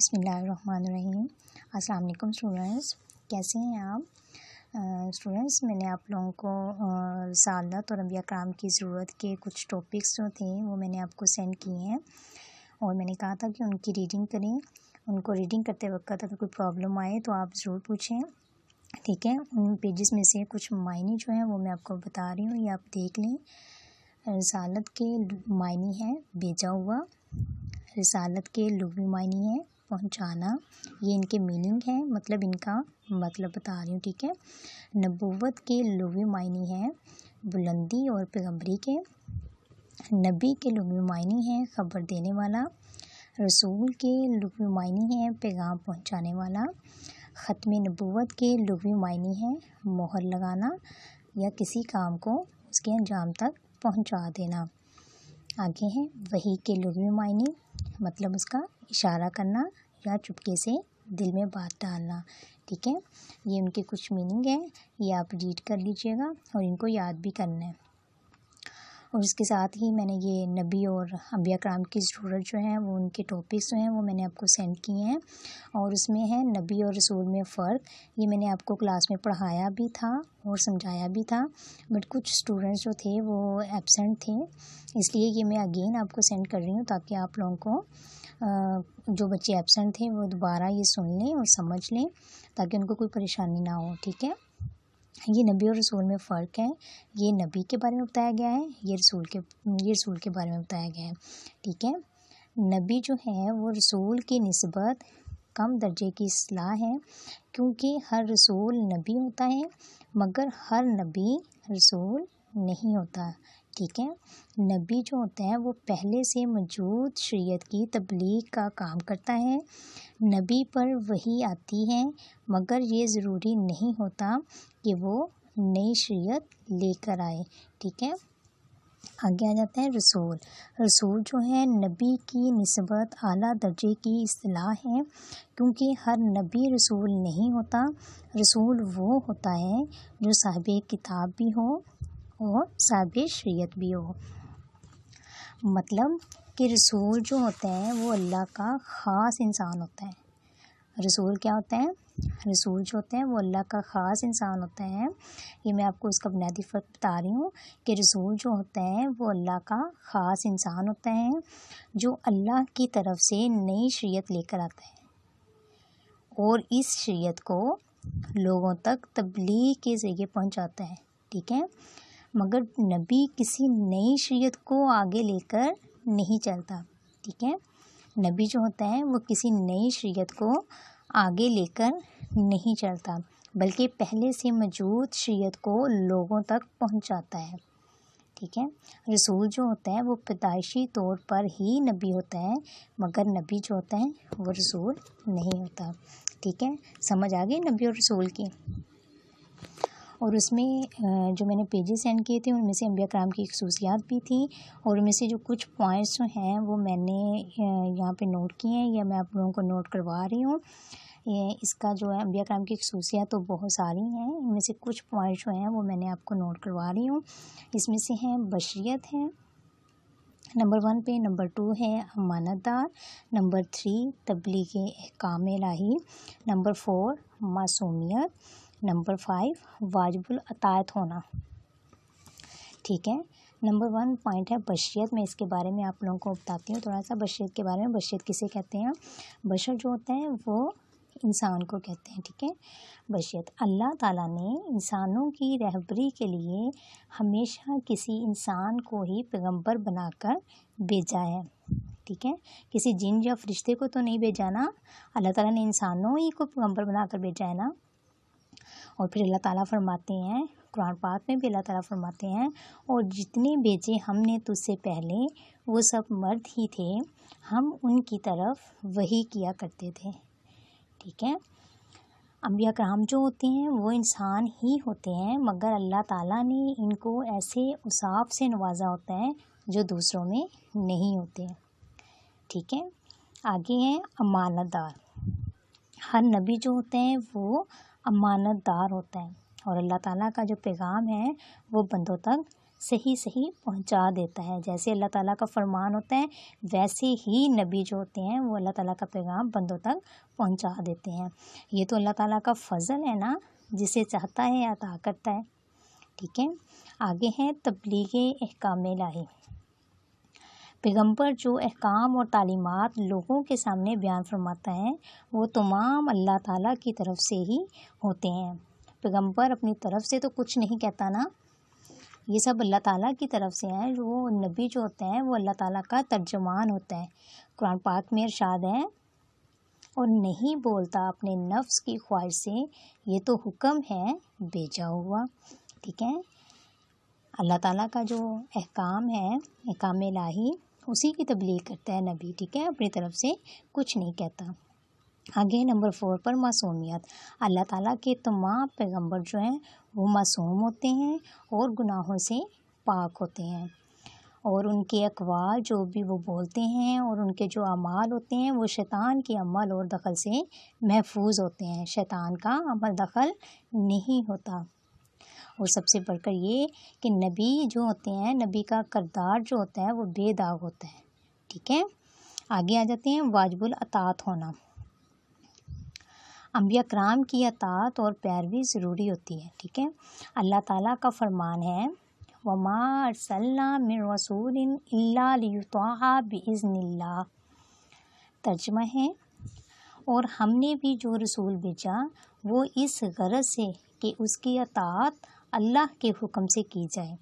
बिस्मिल्लाहिर्रहमानिर्रहीम। अस्सलाम वालेकुम स्टूडेंट्स, कैसे हैं आप? स्टूडेंट्स, मैंने आप लोगों को रिसालत और अंबिया कराम की ज़रूरत के कुछ टॉपिक्स जो थे वो मैंने आपको सेंड किए हैं और मैंने कहा था कि उनकी रीडिंग करें। उनको रीडिंग करते वक्त अगर कोई प्रॉब्लम आए तो आप ज़रूर पूछें, ठीक है। उन पेजेस में से कुछ मायने जो हैं वो मैं आपको बता रही हूँ, ये आप देख लें। रिसालत के मायने हैं भेजा हुआ, रिसालत के लुग़वी मायने हैं पहुंचाना, ये इनके मीनिंग है, मतलब इनका मतलब बता रही हूँ, ठीक है। नबूवत के लुग़वी मायने हैं बुलंदी और पैगंबरी के। नबी के लुग़वी मायने हैं ख़बर देने वाला। रसूल के लुग़वी मायने हैं पैगाम पहुंचाने वाला। ख़त्म नबूवत के लुग़वी मायने हैं मोहर लगाना या किसी काम को उसके अंजाम तक पहुंचा देना। आगे हैं वही के लुग़वी मायने, मतलब उसका इशारा करना या चुपके से दिल में बात डालना, ठीक है। ये उनके कुछ मीनिंग है, ये आप रीड कर लीजिएगा और इनको याद भी करना है। और इसके साथ ही मैंने ये नबी और अंबिया कराम की ज़रूरत जो है वो उनके टॉपिक्स जो हैं वो मैंने आपको सेंड किए हैं और उसमें है नबी और रसूल में फ़र्क। ये मैंने आपको क्लास में पढ़ाया भी था और समझाया भी था, बट कुछ स्टूडेंट्स जो थे वो एब्सेंट थे, इसलिए ये मैं अगेन आपको सेंड कर रही हूँ ताकि आप लोगों को जो बच्चे एब्सेंट थे वो दोबारा ये सुन लें और समझ लें ताकि उनको कोई परेशानी ना हो, ठीक है। ये नबी और रसूल में फ़र्क है, ये नबी के बारे में बताया गया है, ये रसूल के बारे में बताया गया है, ठीक है। नबी जो है वो रसूल की निस्बत कम दर्जे की इस्लाह है, क्योंकि हर रसूल नबी होता है मगर हर नबी रसूल नहीं होता, ठीक है। नबी जो होता है वो पहले से मौजूद शरीयत की तबलीग का काम करता है। नबी पर वही आती है मगर ये ज़रूरी नहीं होता कि वो नई शरीयत लेकर आए, ठीक है। आगे आ जाता है रसूल। रसूल जो है नबी की निस्बत आला दर्जे की इस्तिलाह है, क्योंकि हर नबी रसूल नहीं होता। रसूल वो होता है जो साहिब किताब भी हो और साहिब शरीयत भी हो। मतलब कि रसूल जो होते हैं वो अल्लाह का ख़ास इंसान होता है। रसूल क्या होता है? रसूल जो होते हैं वो अल्लाह का ख़ास इंसान होता है। ये मैं आपको उसका बुनियादी फ़र्क बता रही हूँ कि रसूल जो होता है वो अल्लाह का ख़ास इंसान होता है जो अल्लाह की तरफ से नई शरीयत लेकर आता है और इस शरीयत को लोगों तक तबलीग के ज़रिए पहुँचाता है, ठीक है। मगर नबी किसी नई शरीयत को आगे लेकर नहीं चलता, ठीक है। नबी जो होता है वो किसी नई शरीयत को आगे लेकर नहीं चलता, बल्कि पहले से मौजूद शरीयत को लोगों तक पहुंचाता है, ठीक है। रसूल जो होता है वो पैदाइशी तौर पर ही नबी होता है मगर नबी जो होता है वो रसूल नहीं होता, ठीक है। समझ आ गई नबी और रसूल की। और उसमें जो मैंने पेजेस सेंड किए थे उनमें से अंबिया कराम की खसूसियात भी थी और उनमें से जो कुछ पॉइंट्स जो हैं वो मैंने यहाँ पे नोट किए हैं या मैं आप लोगों को नोट करवा रही हूँ। ये इसका जो है अंबिया कराम की खसूसियात तो बहुत सारी हैं, इनमें से कुछ पॉइंट्स जो हैं वो मैंने आपको नोट करवा रही हूँ। इसमें से हैं बशरियत है नंबर 1 पे, नंबर 2 है अमानतदार, नंबर 3 तबलीग अहकाम इलाही, नंबर 4 मासूमियत, नंबर 5 वाजिबुल अतायत होना, ठीक है। नंबर 1 पॉइंट है बशरियत। मैं इसके बारे में आप लोगों को बताती हूँ थोड़ा सा बशरियत के बारे में। बशरियत किसे कहते हैं? बशर जो होता है वो इंसान को कहते हैं, ठीक है। बशरियत अल्लाह ताला ने इंसानों की रहबरी के लिए हमेशा किसी इंसान को ही पैगंबर बनाकर भेजा है, ठीक है। किसी जिन या फरिश्ते को तो नहीं भेजा ना, अल्लाह ताला ने इंसानों ही को पैगंबर बनाकर भेजा है ना। और फिर अल्लाह ताला फरमाते हैं कुरान पाक में भी, अल्लाह ताला फरमाते हैं और जितने भेजे हमने तुझसे पहले वो सब मर्द ही थे, हम उनकी तरफ वही किया करते थे, ठीक है। अंबिया कराम जो होते हैं वो इंसान ही होते हैं मगर अल्लाह ताला ने इनको ऐसे औसाफ से नवाजा होता है जो दूसरों में नहीं होते, ठीक है। आगे हैं अमानतदार। हर नबी जो होते हैं वो अमानतदार होता है और अल्लाह ताला का जो पैगाम है वो बंदों तक सही सही पहुंचा देता है। जैसे अल्लाह ताला का फरमान होता है वैसे ही नबी जो होते हैं वो अल्लाह ताला का पैगाम बंदों तक पहुंचा देते हैं। ये तो अल्लाह ताला का फ़ज़ल है ना, जिसे चाहता है अता करता है। ठीक है, आगे है तबलीग अहकाम इलाही। पैगंबर जो अहकाम और तालीमात लोगों के सामने बयान फरमाता है वो तमाम अल्लाह ताला की तरफ से ही होते हैं। पैगंबर अपनी तरफ से तो कुछ नहीं कहता ना, ये सब अल्लाह ताला की तरफ से है। जो नबी जो होता है वो अल्लाह ताला का तर्जुमान होता है। कुरान पाक में इरशाद है, और नहीं बोलता अपने नफ्स की ख्वाहिश से, ये तो हुक्म है भेजा हुआ। ठीक है, अल्लाह ताला का जो अहकाम है, अहकाम इलाही, उसी की तबलीग करता है नबी। ठीक है, अपनी तरफ से कुछ नहीं कहता। आगे नंबर 4 पर मासूमियत। अल्लाह ताला के तमाम पैगंबर जो हैं वो मासूम होते हैं और गुनाहों से पाक होते हैं, और उनके अक़वाल जो भी वो बोलते हैं और उनके जो अमाल होते हैं वो शैतान के अमल और दखल से महफूज होते हैं। शैतान का अमल दखल नहीं होता। और सबसे बढ़कर ये कि नबी जो होते हैं, नबी का किरदार जो होता है वो बेदाग होता है। ठीक है, आगे आ जाते हैं वाजिबुल अतात होना। अंबिया कराम की अतात और पैरवी ज़रूरी होती है। ठीक है, अल्लाह ताला का फरमान है, वमा अरसलना मिन रसूलिन इल्ला लियुताअ बिइज़्निल्लाह। तर्जुमा है, और हमने भी जो रसूल भेजा वो इस गरज से कि उसकी अतात अल्लाह के हुक्म से की जाए।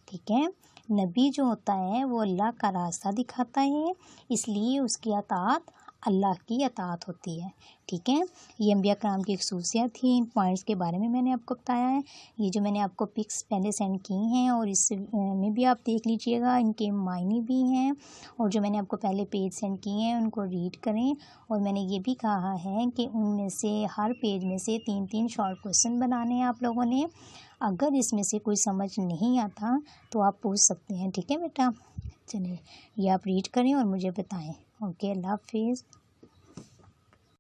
ठीक है, नबी जो होता है वो अल्लाह का रास्ता दिखाता है, इसलिए उसकी अतात अल्लाह की अतात होती है। ठीक है, ये अंबिया कराम की खसूसियत थी। इन पॉइंट्स के बारे में मैंने आपको बताया है। ये जो मैंने आपको पिक्स पहले सेंड की हैं और इस में भी आप देख लीजिएगा, इनके मायने भी हैं, और जो मैंने आपको पहले पेज सेंड किए हैं उनको रीड करें। और मैंने ये भी कहा है कि उनमें से हर पेज में से 3-3 शॉर्ट क्वेश्चन बनाने हैं आप लोगों ने। अगर इसमें से कोई समझ नहीं आता तो आप पूछ सकते हैं। ठीक है बेटा, चलिए ये आप रीड करें और मुझे बताएं। ओके, अल्लाह हाफिज़।